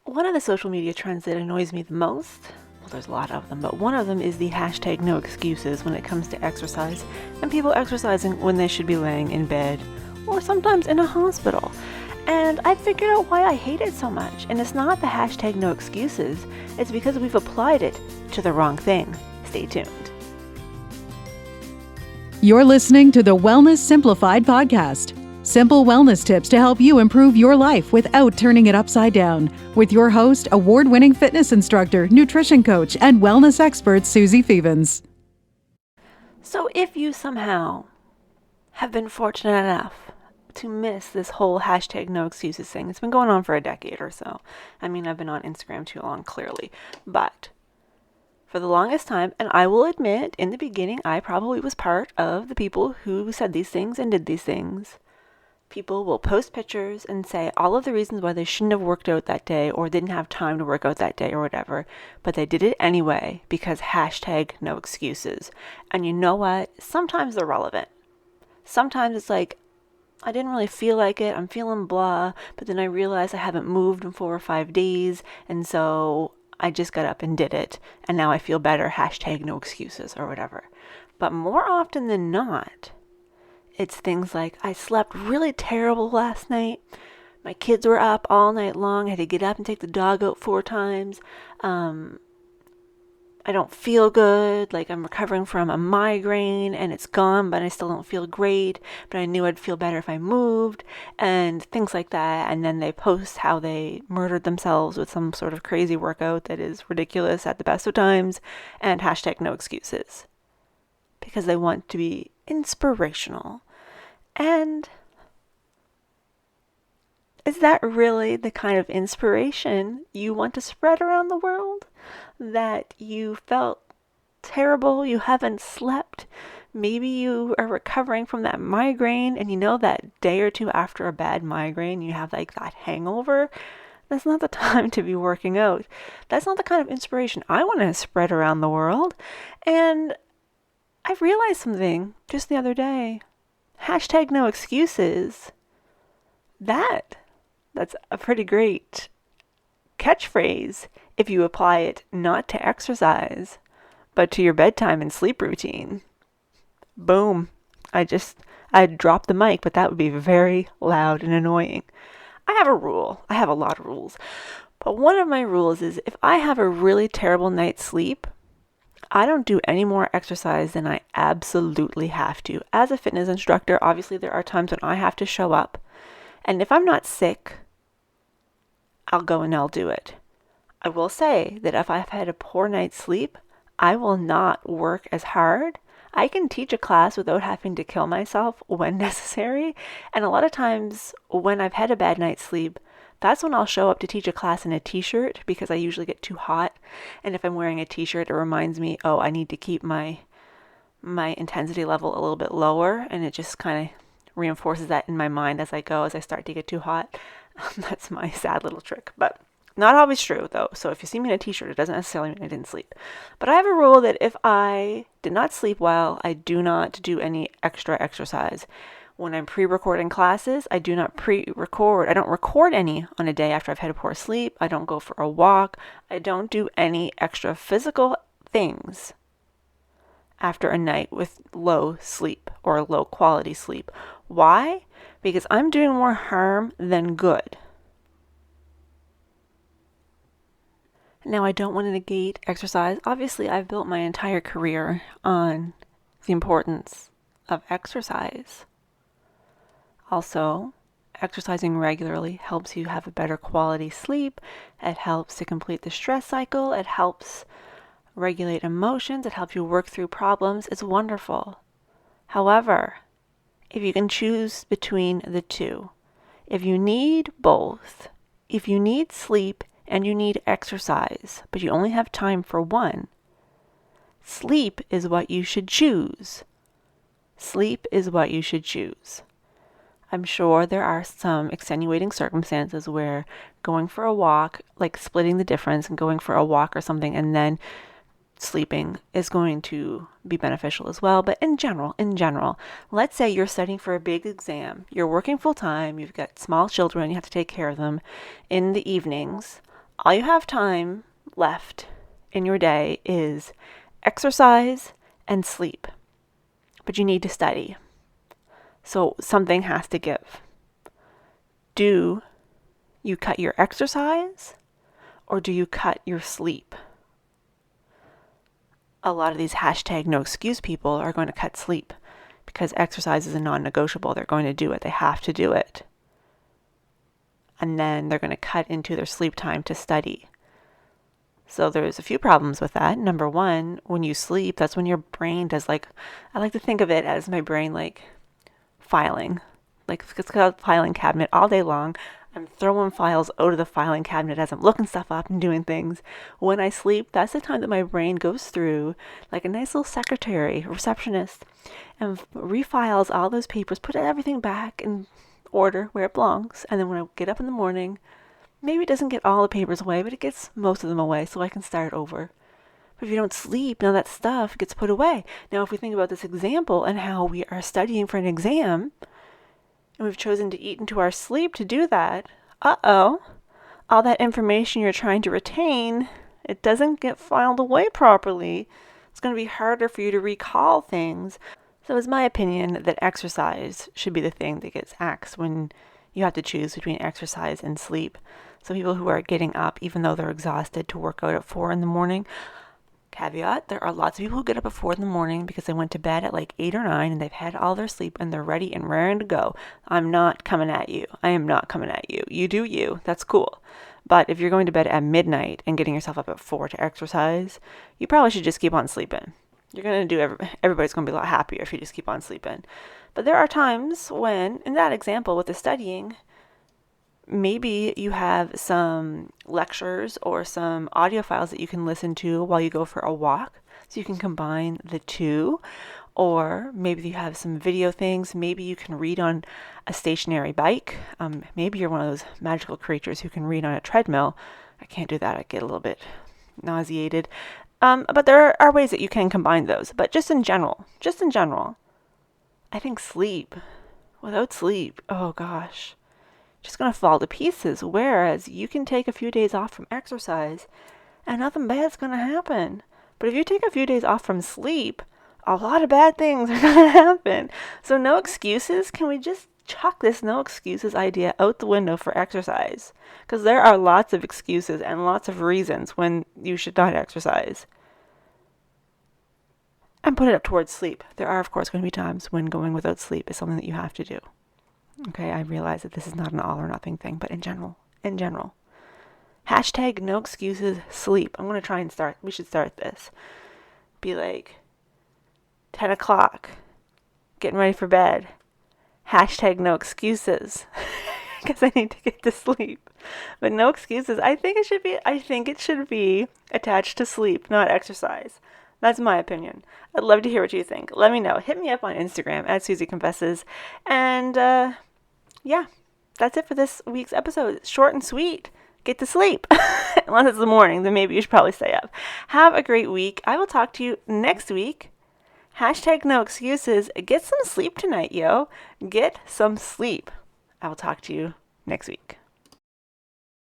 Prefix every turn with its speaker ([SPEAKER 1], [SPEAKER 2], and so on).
[SPEAKER 1] One of the social media trends that annoys me the most, well, there's a lot of them, but one of them is the hashtag no excuses when it comes to exercise, and people exercising when they should be laying in bed or sometimes in a hospital. And I figured out why I hate it so much, and it's not the hashtag no excuses, it's because we've applied it to the wrong thing. Stay tuned.
[SPEAKER 2] You're listening to the Wellness Simplified podcast. Simple wellness tips to help you improve your life without turning it upside down. With your host, award-winning fitness instructor, nutrition coach, and wellness expert, Susie Fevens.
[SPEAKER 1] So if you somehow have been fortunate enough to miss this whole hashtag no excuses thing, it's been going on for a decade or so. I mean, I've been on Instagram too long, clearly. But for the longest time, and I will admit, in the beginning, I probably was part of the people who said these things and did these things. People will post pictures and say all of the reasons why they shouldn't have worked out that day or didn't have time to work out that day or whatever, but they did it anyway because hashtag no excuses. And you know what? Sometimes they're relevant. Sometimes it's like, I didn't really feel like it. I'm feeling blah, but then I realized I haven't moved in 4 or 5 days, and so I just got up and did it, and now I feel better. Hashtag no excuses or whatever. But more often than not, it's things like, I slept really terrible last night. My kids were up all night long. I had to get up and take the dog out 4 times. I don't feel good. Like I'm recovering from a migraine and it's gone, but I still don't feel great. But I knew I'd feel better if I moved and things like that. And then they post how they murdered themselves with some sort of crazy workout that is ridiculous at the best of times and hashtag no excuses because they want to be inspirational. And is that really the kind of inspiration you want to spread around the world? That you felt terrible, you haven't slept, maybe you are recovering from that migraine, and you know that day or two after a bad migraine, you have like that hangover. That's not the time to be working out. That's not the kind of inspiration I want to spread around the world. And I realized something just the other day. Hashtag no excuses. That's a pretty great catchphrase if you apply it not to exercise, but to your bedtime and sleep routine. Boom. I'd drop the mic, but that would be very loud and annoying. I have a rule. I have a lot of rules. But one of my rules is if I have a really terrible night's sleep, I don't do any more exercise than I absolutely have to. As a fitness instructor, obviously there are times when I have to show up. And if I'm not sick, I'll go and I'll do it. I will say that if I've had a poor night's sleep, I will not work as hard. I can teach a class without having to kill myself when necessary. And a lot of times when I've had a bad night's sleep, that's when I'll show up to teach a class in a t-shirt because I usually get too hot. And if I'm wearing a t-shirt, it reminds me, oh, I need to keep my intensity level a little bit lower. And it just kind of reinforces that in my mind as I go, as I start to get too hot. That's my sad little trick, but not always true though. So if you see me in a t-shirt, it doesn't necessarily mean I didn't sleep. But I have a rule that if I did not sleep well, I do not do any extra exercise. When I'm pre-recording classes, I do not pre-record. I don't record any on a day after I've had a poor sleep. I don't go for a walk. I don't do any extra physical things after a night with low sleep or low quality sleep. Why? Because I'm doing more harm than good. Now, I don't want to negate exercise. Obviously, I've built my entire career on the importance of exercise. Also, exercising regularly helps you have a better quality sleep. It helps to complete the stress cycle. It helps regulate emotions. It helps you work through problems. It's wonderful. However, if you can choose between the two, if you need both, if you need sleep and you need exercise, but you only have time for one, sleep is what you should choose. Sleep is what you should choose. I'm sure there are some extenuating circumstances where going for a walk, like splitting the difference and going for a walk or something and then sleeping is going to be beneficial as well. But in general, let's say you're studying for a big exam, you're working full time, you've got small children, you have to take care of them in the evenings. All you have time left in your day is exercise and sleep. But you need to study. So something has to give. Do you cut your exercise or do you cut your sleep? A lot of these hashtag no excuse people are going to cut sleep because exercise is a non-negotiable. They're going to do it. They have to do it. And then they're going to cut into their sleep time to study. So there's a few problems with that. Number one, when you sleep, that's when your brain does I like to think of it as my brain filing. It's got a filing cabinet all day long. I'm throwing files out of the filing cabinet as I'm looking stuff up and doing things. When I sleep, that's the time that my brain goes through like a nice little secretary, receptionist, and refiles all those papers, put everything back in order where it belongs. And then when I get up in the morning, maybe it doesn't get all the papers away, but it gets most of them away so I can start over. But if you don't sleep, none of that stuff gets put away. Now, if we think about this example and how we are studying for an exam, and we've chosen to eat into our sleep to do that, all that information you're trying to retain, it doesn't get filed away properly. It's going to be harder for you to recall things. So it's my opinion that exercise should be the thing that gets axed when you have to choose between exercise and sleep. So people who are getting up, even though they're exhausted, to work out at 4 in the morning, caveat, there are lots of people who get up at 4 in the morning because they went to bed at 8 or 9 and they've had all their sleep and they're ready and raring to go. I'm not coming at you. I am not coming at you. You do you. That's cool. But if you're going to bed at midnight and getting yourself up at 4 to exercise, you probably should just keep on sleeping. You're going to do, everybody's going to be a lot happier if you just keep on sleeping. But there are times when, in that example with the studying, maybe you have some lectures or some audio files that you can listen to while you go for a walk. So you can combine the two. Or maybe you have some video things. Maybe you can read on a stationary bike. Maybe you're one of those magical creatures who can read on a treadmill. I can't do that. I get a little bit nauseated. But there are ways that you can combine those. But just in general, I think without sleep, oh gosh, just going to fall to pieces. Whereas you can take a few days off from exercise and nothing bad's going to happen. But if you take a few days off from sleep, a lot of bad things are going to happen. So no excuses. Can we just chuck this no excuses idea out the window for exercise? Because there are lots of excuses and lots of reasons when you should not exercise. And put it up towards sleep. There are, of course, going to be times when going without sleep is something that you have to do. Okay, I realize that this is not an all or nothing thing, but in general. Hashtag no excuses sleep. I'm going to try and we should start this. Be 10 o'clock, getting ready for bed. Hashtag no excuses. Because I need to get to sleep. But no excuses. I think it should be attached to sleep, not exercise. That's my opinion. I'd love to hear what you think. Let me know. Hit me up on Instagram at Susie Confesses. And yeah, that's it for this week's episode. It's short and sweet. Get to sleep. Unless it's the morning, then maybe you should probably stay up. Have a great week. I will talk to you next week. Hashtag no excuses. Get some sleep tonight, yo. Get some sleep. I will talk to you next week.